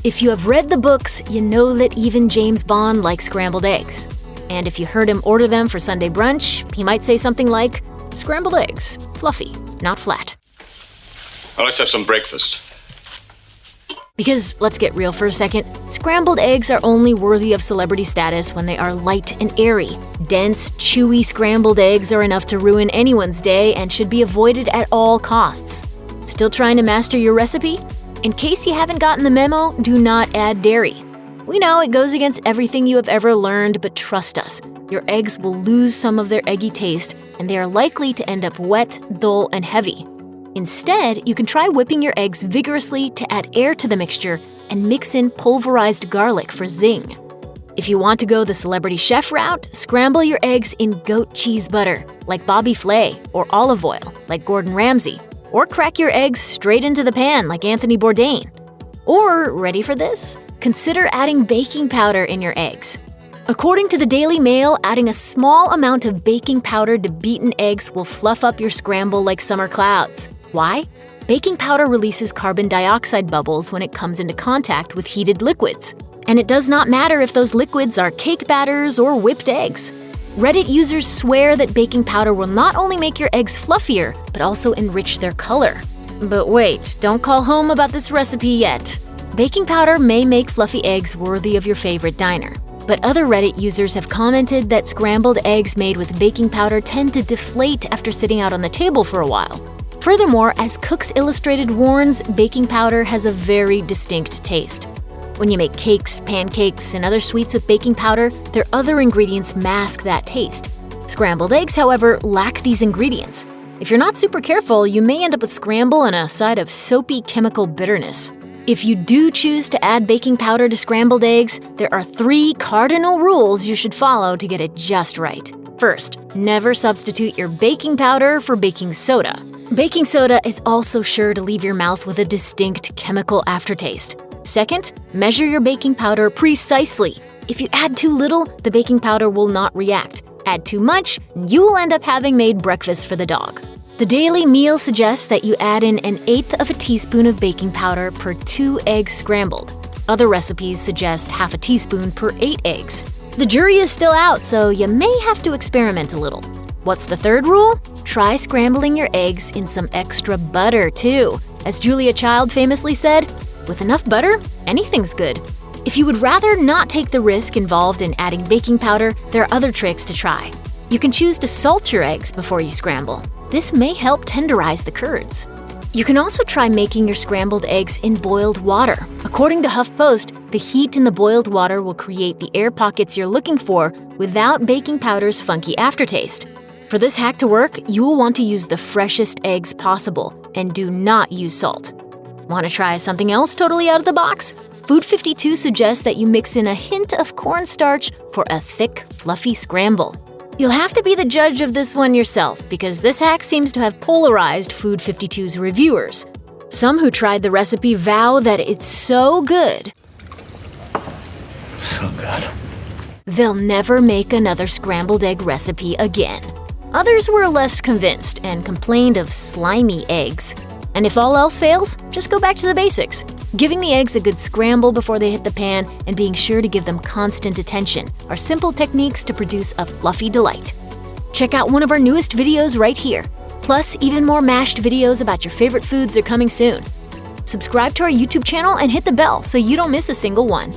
If you have read the books, you know that even James Bond likes scrambled eggs. And if you heard him order them for Sunday brunch, he might say something like, "Scrambled eggs, fluffy, not flat." Let's have some breakfast. Because, let's get real for a second, scrambled eggs are only worthy of celebrity status when they are light and airy. Dense, chewy scrambled eggs are enough to ruin anyone's day and should be avoided at all costs. Still trying to master your recipe? In case you haven't gotten the memo, do not add dairy. We know it goes against everything you have ever learned, but trust us, your eggs will lose some of their eggy taste, and they are likely to end up wet, dull, and heavy. Instead, you can try whipping your eggs vigorously to add air to the mixture and mix in pulverized garlic for zing. If you want to go the celebrity chef route, scramble your eggs in goat cheese butter, like Bobby Flay, or olive oil, like Gordon Ramsay, or crack your eggs straight into the pan, like Anthony Bourdain. Or, ready for this? Consider adding baking powder in your eggs. According to the Daily Mail, adding a small amount of baking powder to beaten eggs will fluff up your scramble like summer clouds. Why? Baking powder releases carbon dioxide bubbles when it comes into contact with heated liquids. And it does not matter if those liquids are cake batters or whipped eggs. Reddit users swear that baking powder will not only make your eggs fluffier, but also enrich their color. But wait, don't call home about this recipe yet. Baking powder may make fluffy eggs worthy of your favorite diner. But other Reddit users have commented that scrambled eggs made with baking powder tend to deflate after sitting out on the table for a while. Furthermore, as Cooks Illustrated warns, baking powder has a very distinct taste. When you make cakes, pancakes, and other sweets with baking powder, their other ingredients mask that taste. Scrambled eggs, however, lack these ingredients. If you're not super careful, you may end up with scramble and a side of soapy chemical bitterness. If you do choose to add baking powder to scrambled eggs, there are 3 cardinal rules you should follow to get it just right. First, never substitute your baking powder for baking soda. Baking soda is also sure to leave your mouth with a distinct chemical aftertaste. Second, measure your baking powder precisely. If you add too little, the baking powder will not react. Add too much, and you will end up having made breakfast for the dog. The Daily Meal suggests that you add in 1/8 of a teaspoon of baking powder per 2 eggs scrambled. Other recipes suggest half a teaspoon per 8 eggs. The jury is still out, so you may have to experiment a little. What's the third rule? Try scrambling your eggs in some extra butter, too. As Julia Child famously said, "With enough butter, anything's good." If you would rather not take the risk involved in adding baking powder, there are other tricks to try. You can choose to salt your eggs before you scramble. This may help tenderize the curds. You can also try making your scrambled eggs in boiled water. According to HuffPost, the heat in the boiled water will create the air pockets you're looking for without baking powder's funky aftertaste. For this hack to work, you will want to use the freshest eggs possible, and do not use salt. Want to try something else totally out of the box? Food 52 suggests that you mix in a hint of cornstarch for a thick, fluffy scramble. You'll have to be the judge of this one yourself, because this hack seems to have polarized Food 52's reviewers. Some who tried the recipe vow that it's so good, So good. they'll never make another scrambled egg recipe again. Others were less convinced and complained of slimy eggs. And if all else fails, just go back to the basics. Giving the eggs a good scramble before they hit the pan and being sure to give them constant attention are simple techniques to produce a fluffy delight. Check out one of our newest videos right here. Plus, even more mashed videos about your favorite foods are coming soon. Subscribe to our YouTube channel and hit the bell so you don't miss a single one.